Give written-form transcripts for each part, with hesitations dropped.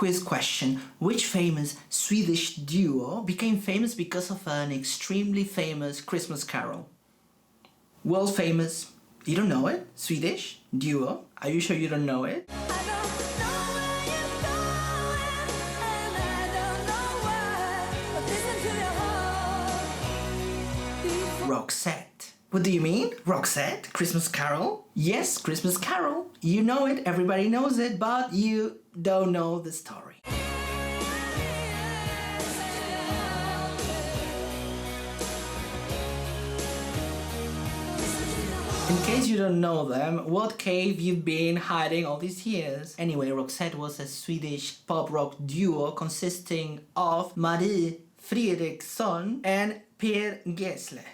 quiz question. Which famous Swedish duo became famous because of an extremely famous Christmas carol? World famous. You don't know it? Swedish duo. Are you sure you don't know it? Roxette. What do you mean? Roxette? Christmas carol? Yes, Christmas carol. You know it, everybody knows it, but you don't know the story. In case you don't know them, what cave you've been hiding all these years? Anyway, Roxette was a Swedish pop rock duo consisting of Marie Fredriksson and Per Gessle.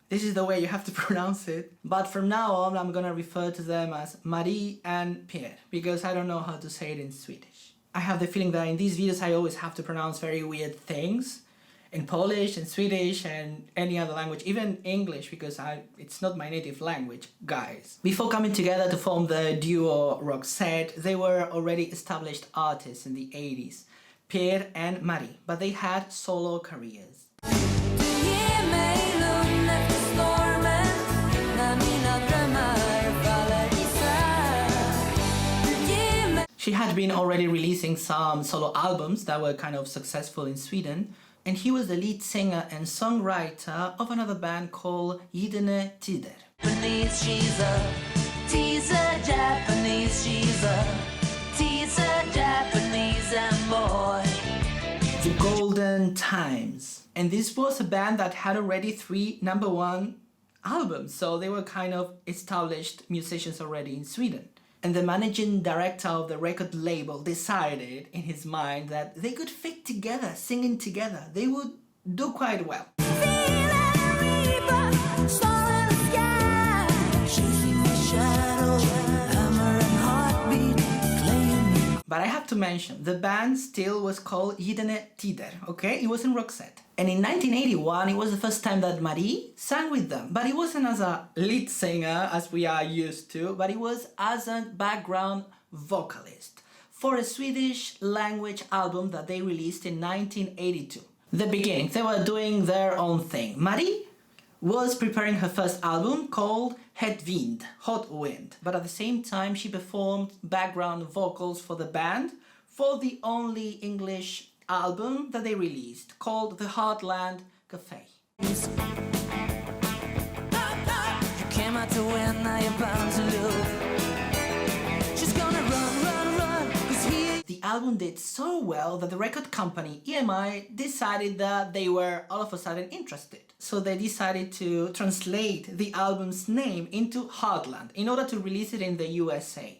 This is the way you have to pronounce it. But from now on, I'm gonna refer to them as Marie and Per, because I don't know how to say it in Swedish. I have the feeling that in these videos I always have to pronounce very weird things in Polish and Swedish and any other language, even English, because it's not my native language, guys. Before coming together to form the duo Roxette, they were already established artists in the 80s, Per and Marie, but they had solo careers. She had been already releasing some solo albums that were kind of successful in Sweden, and he was the lead singer and songwriter of another band called Gyllene Tider. She's a teaser, Japanese, she's a teaser, Japanese and boy. The Golden Times. And this was a band that had already 3 #1 albums, so they were kind of established musicians already in Sweden. And the managing director of the record label decided in his mind that they could fit together, singing together. They would do quite well. But I have to mention, the band still was called Gyllene Tider, okay? It wasn't Roxette. And in 1981, it was the first time that Marie sang with them. But it wasn't as a lead singer, as we are used to, but it was as a background vocalist for a Swedish language album that they released in 1982. The beginning, they were doing their own thing. Marie was preparing her first album called Het Wind, Hot Wind, but at the same time she performed background vocals for the band for the only English album that they released, called The Heartland Cafe. You came out to win, now you're bound to lose. She's gonna run, 'cause here... The album did so well that the record company EMI decided that they were all of a sudden interested. So they decided to translate the album's name into Heartland in order to release it in the USA.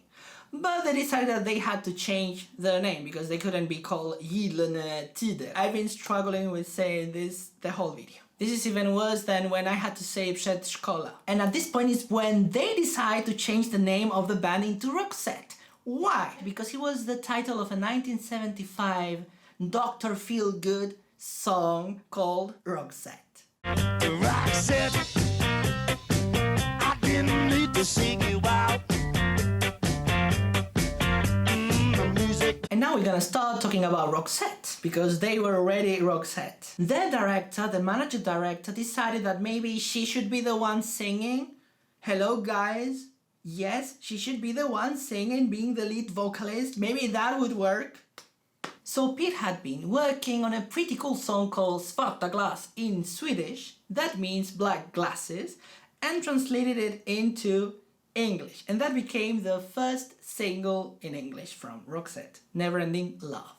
But they decided that they had to change their name because they couldn't be called Gyllene Tider. I've been struggling with saying this the whole video. This is even worse than when I had to say Fredriksson. And at this point is when they decide to change the name of the band into Roxette. Why? Because it was the title of a 1975 Dr. Feelgood song called Roxette. Roxette, I didn't need to sing you out. And now we're gonna start talking about Roxette, because they were already Roxette. Their director, the manager director, decided that maybe she should be the one singing. Hello guys, yes, she should be the one singing, being the lead vocalist. Maybe that would work. So Pete had been working on a pretty cool song called Svarta Glas in Swedish, that means black glasses, and translated it into English. And that became the first single in English from Roxette, Neverending Love.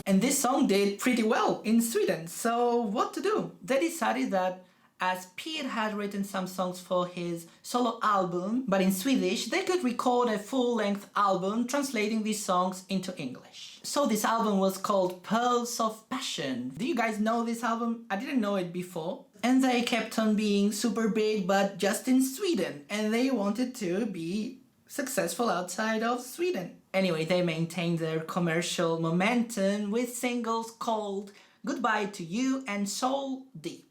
And this song did pretty well in Sweden, so what to do? They decided that as Pete had written some songs for his solo album, but in Swedish, they could record a full-length album translating these songs into English. So this album was called Pearls of Passion. Do you guys know this album? I didn't know it before. And they kept on being super big, but just in Sweden. And they wanted to be successful outside of Sweden. Anyway, they maintained their commercial momentum with singles called Goodbye to You and Soul Deep.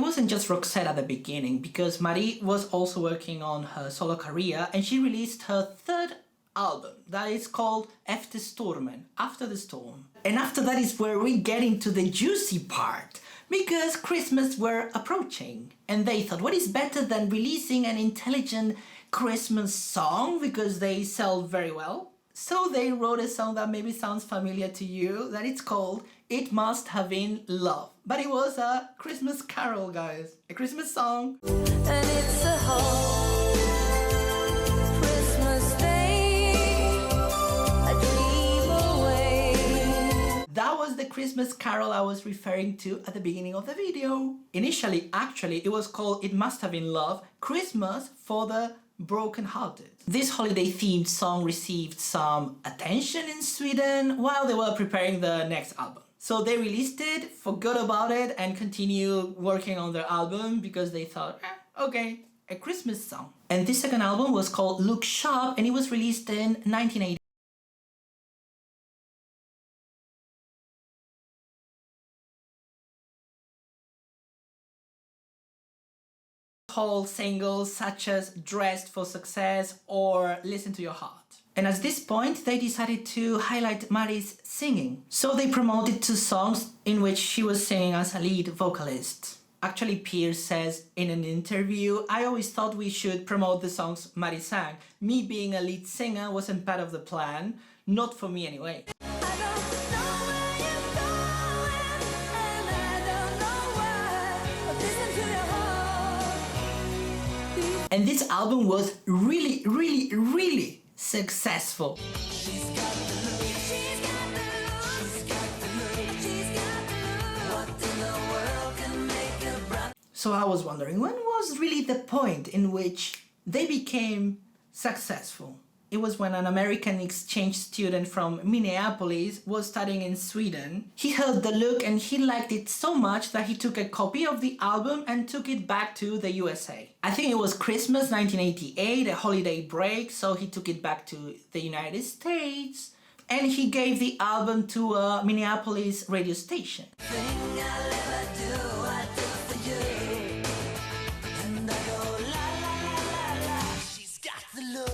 wasn't just Roxette at the beginning, because Marie was also working on her solo career, and she released her third album that is called Efter stormen, After the Storm. And after that is where we get into the juicy part, because Christmas were approaching, and they thought, what is better than releasing an intelligent Christmas song, because they sell very well. So they wrote a song that maybe sounds familiar to you, that it's called It Must Have Been Love. But it was a Christmas carol, guys. A Christmas song. And it's a whole Christmas day, a dream away. That was the Christmas carol I was referring to at the beginning of the video. Initially, actually, it was called It Must Have Been Love, Christmas for the Broken-Hearted. This holiday-themed song received some attention in Sweden while they were preparing the next album. So they released it, forgot about it, and continued working on their album because they thought, okay, a Christmas song. And this second album was called Look Sharp, and it was released in 1980. Whole singles such as Dressed for Success or Listen to Your Heart. And at this point they decided to highlight Marie's singing. So they promoted 2 songs in which she was singing as a lead vocalist. Actually, Pierce says in an interview, I always thought we should promote the songs Marie sang. Me being a lead singer wasn't part of the plan, not for me anyway. And this album was really successful. So I was wondering, when was really the point in which they became successful? It was when an American exchange student from Minneapolis was studying in Sweden. He heard the look and he liked it so much that he took a copy of the album and took it back to the USA. I think it was Christmas 1988, a holiday break, so he took it back to the United States and he gave the album to a Minneapolis radio station.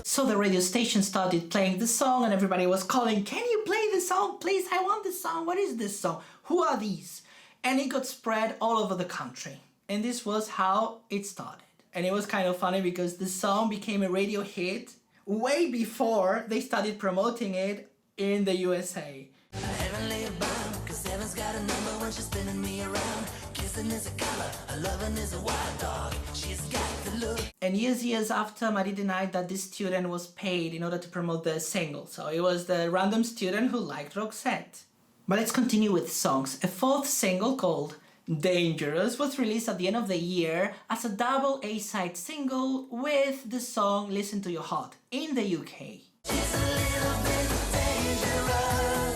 So the radio station started playing the song and everybody was calling, can you play the song? Please, I want this song. What is this song? Who are these? And it got spread all over the country. And this was how it started. And it was kind of funny because the song became a radio hit way before they started promoting it in the USA. Heavenly bound, 'cause heaven's got a number when she's spinning me around. Kissing is a color, a loving is a wild dog. She's got the look. And years after, Marie denied that this student was paid in order to promote the single. So it was the random student who liked Roxette. But let's continue with songs. A 4th single called Dangerous was released at the end of the year as a double A-side single with the song Listen to Your Heart in the UK. She's a little bit dangerous.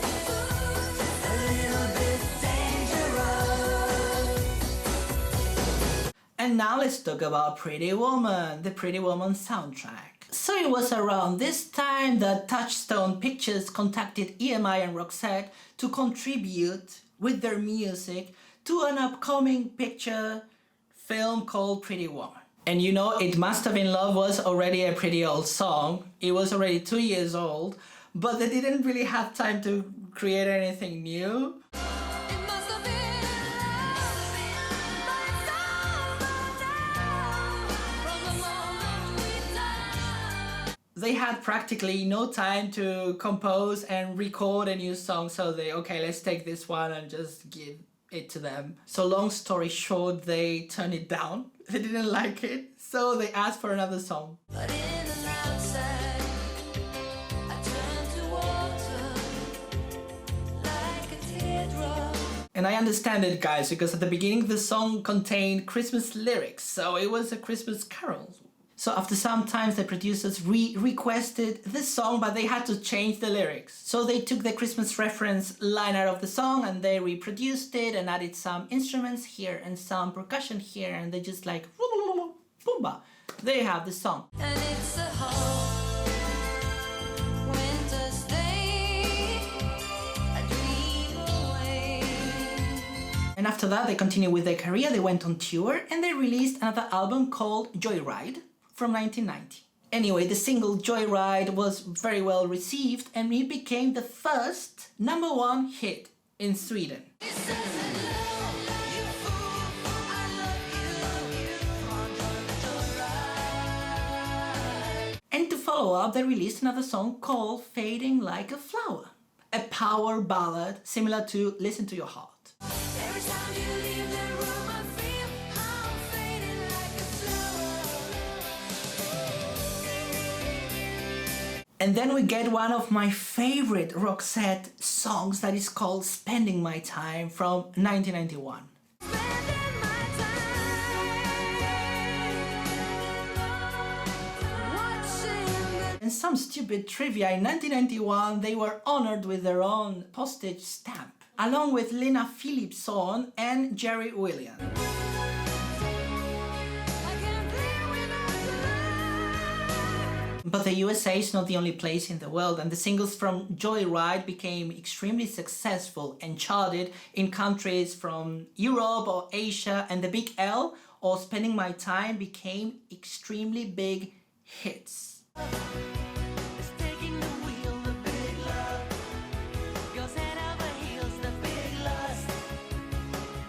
A little bit dangerous. And now let's talk about Pretty Woman, the Pretty Woman soundtrack. So it was around this time that Touchstone Pictures contacted EMI and Roxette to contribute with their music to an upcoming picture film called Pretty Woman. And you know, It Must Have Been Love was already a pretty old song. It was already 2 years old, but they didn't really have time to create anything new. They had practically no time to compose and record a new song, so okay, let's take this one and just give it to them. So long story short, they turned it down. They didn't like it, so they asked for another song. But in and outside, I turn to water like a teardrop. And I understand it, guys, because at the beginning the song contained Christmas lyrics, so it was a Christmas carol. So after some time, the producers requested the song, but they had to change the lyrics. So they took the Christmas reference liner of the song and they reproduced it and added some instruments here and some percussion here, and they just like, boomba, they have the song. And it's a whole winter's day, a dream away. And after that, they continued with their career, they went on tour, and they released another album called Joyride from 1990. Anyway, the single Joyride was very well received, and it became the first #1 hit in Sweden. And to follow up, they released another song called Fading Like a Flower, a power ballad similar to Listen to Your Heart. Every time you leave the room, I feel I'm fading like a flower. And then we get one of my favorite Roxette songs that is called Spending My Time from 1991. Spending my time watching And some stupid trivia, in 1991 they were honored with their own postage stamp, along with Lena Philipsson and Jerry Williams. But the USA is not the only place in the world, and the singles from Joyride became extremely successful and charted in countries from Europe or Asia, and the Big L or Spending My Time became extremely big hits. It's taking the wheel, the big love goes head over heels, the big lust.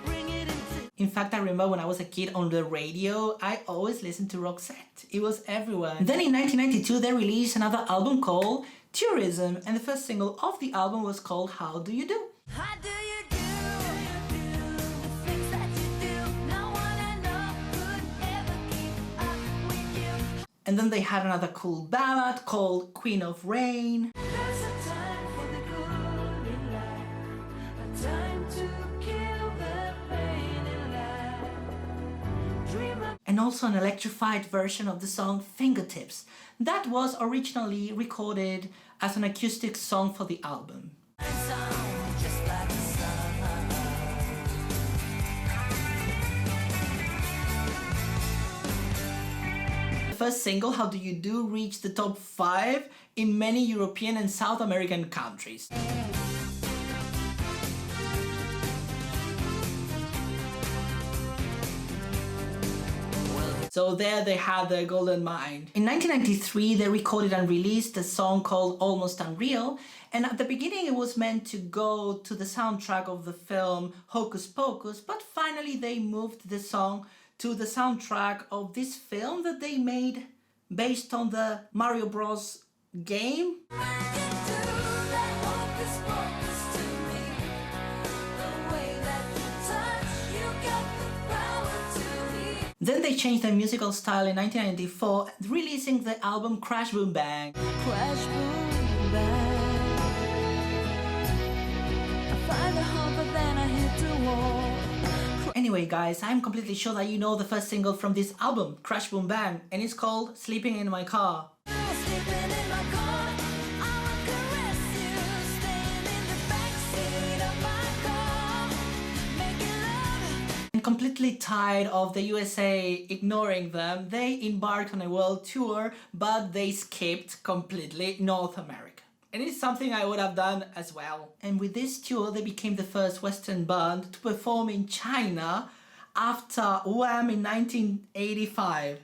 Bring it into In fact, I remember when I was a kid on the radio, I always listened to Roxette. It was everywhere. Then in 1992, they released another album called Tourism, and the first single of the album was called How Do You Do? how do you do? The things that you do, no one I know could ever keep up with you. And then they had another cool ballad called Queen of Rain. There's a time for the good in life, a time to kill the pain in life. Dream of And also an electrified version of the song Fingertips. That was originally recorded as an acoustic song for the album. sound, just like the sun. The first single, How Do You Do, reached the top 5 in many European and South American countries. So there they had the golden mine. In 1993, they recorded and released a song called Almost Unreal, and at the beginning it was meant to go to the soundtrack of the film Hocus Pocus, but finally they moved the song to the soundtrack of this film that they made based on the Mario Bros. Game. Then they changed their musical style in 1994, releasing the album Crash Boom Bang. Crash, boom, bang. I find a home, but then I hit the wall. Anyway guys, I'm completely sure that you know the first single from this album, Crash Boom Bang, and it's called Sleeping in My Car. Sleeping in my car, I will caress you. Staying in the backseat of my car, making love. And completely tired of the USA ignoring them, they embarked on a world tour, but they skipped completely North America. And it's something I would have done as well. And with this tour, they became the first Western band to perform in China after Wham in 1985.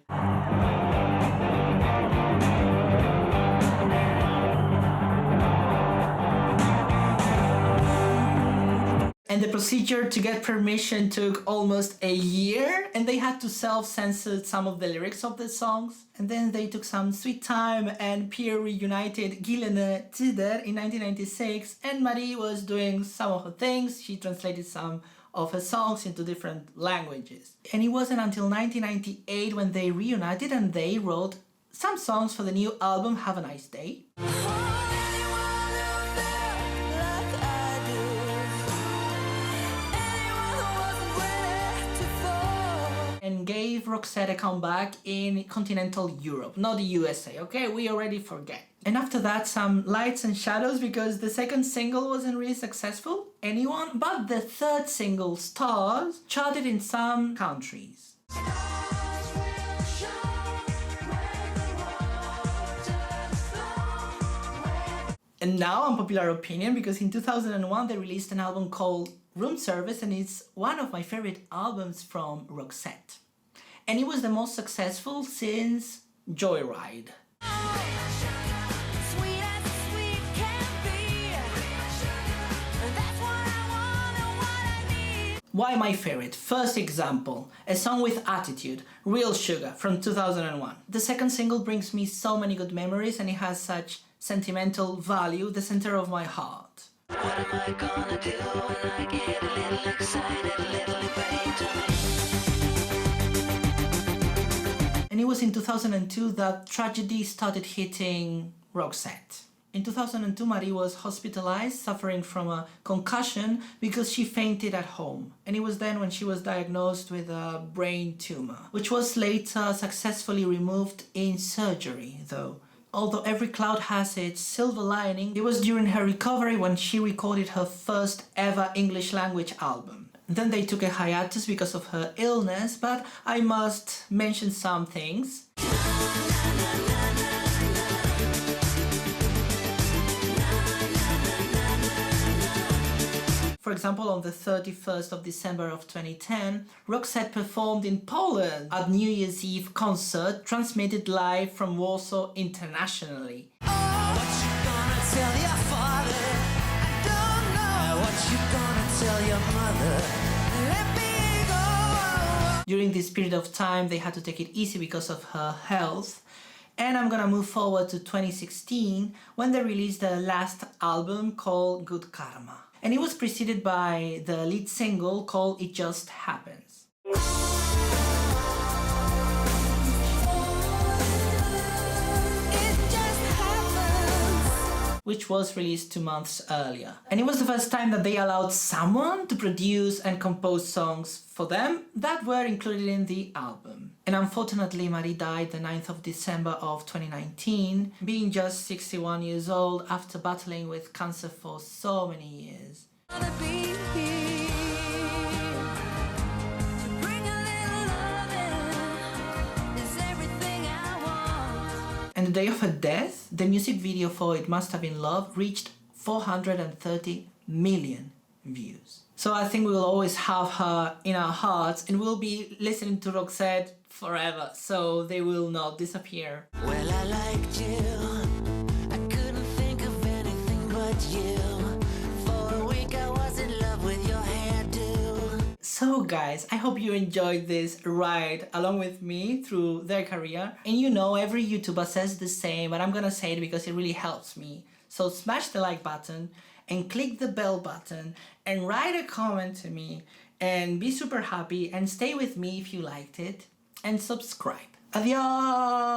And the procedure to get permission took almost a year, and they had to self-censor some of the lyrics of the songs. And then they took some sweet time, and Pierre reunited Gyllene Tider in 1996, and Marie was doing some of her things. She translated some of her songs into different languages. And it wasn't until 1998 when they reunited and they wrote some songs for the new album Have a Nice Day. And gave Roxette a comeback in continental Europe, not the USA, okay? We already forget. And after that, some lights and shadows, because the second single wasn't really successful, anyone, but the third single, Stars, charted in some countries. And now, unpopular opinion, because in 2001 they released an album called Room Service, and it's one of my favorite albums from Roxette. And it was the most successful since Joyride. Sweet as sweet can be. That's what I want and what I need. Why my favorite? First example, a song with attitude, Real Sugar from 2001. The second single brings me so many good memories and it has such sentimental value, the center of my heart. What am I gonna do when I get a little excited, a little into me? And it was in 2002 that tragedy started hitting Roxette. In 2002, Marie was hospitalized, suffering from a concussion because she fainted at home. And it was then when she was diagnosed with a brain tumor, which was later successfully removed in surgery, though. Although every cloud has its silver lining, it was during her recovery when she recorded her first ever English language album. Then they took a hiatus because of her illness, but I must mention some things. For example, on the 31st of December of 2010, Roxette performed in Poland at New Year's Eve concert transmitted live from Warsaw internationally. What you gonna tell your father? I don't know. What you gonna tell your mother? Let me go. During this period of time, they had to take it easy because of her health. And I'm gonna move forward to 2016 when they released their last album called Good Karma. And it was preceded by the lead single called It Just Happens, It just happens. which was released 2 months earlier. And it was the first time that they allowed someone to produce and compose songs for them that were included in the album. And unfortunately, Marie died the 9th of December of 2019, being just 61 years old after battling with cancer for so many years. Gonna be here to bring a little loving. It's everything I want. And the day of her death, the music video for It Must Have Been Love reached 430 million views. So I think we will always have her in our hearts and we'll be listening to Roxette forever, so they will not disappear. Well, I liked you. I couldn't think of anything but you. For a week I was in love with your hairdo. So guys, I hope you enjoyed this ride along with me through their career. And you know, every YouTuber says the same, but I'm gonna say it because it really helps me. So smash the like button and click the bell button and write a comment to me and be super happy and stay with me if you liked it and subscribe. Adios!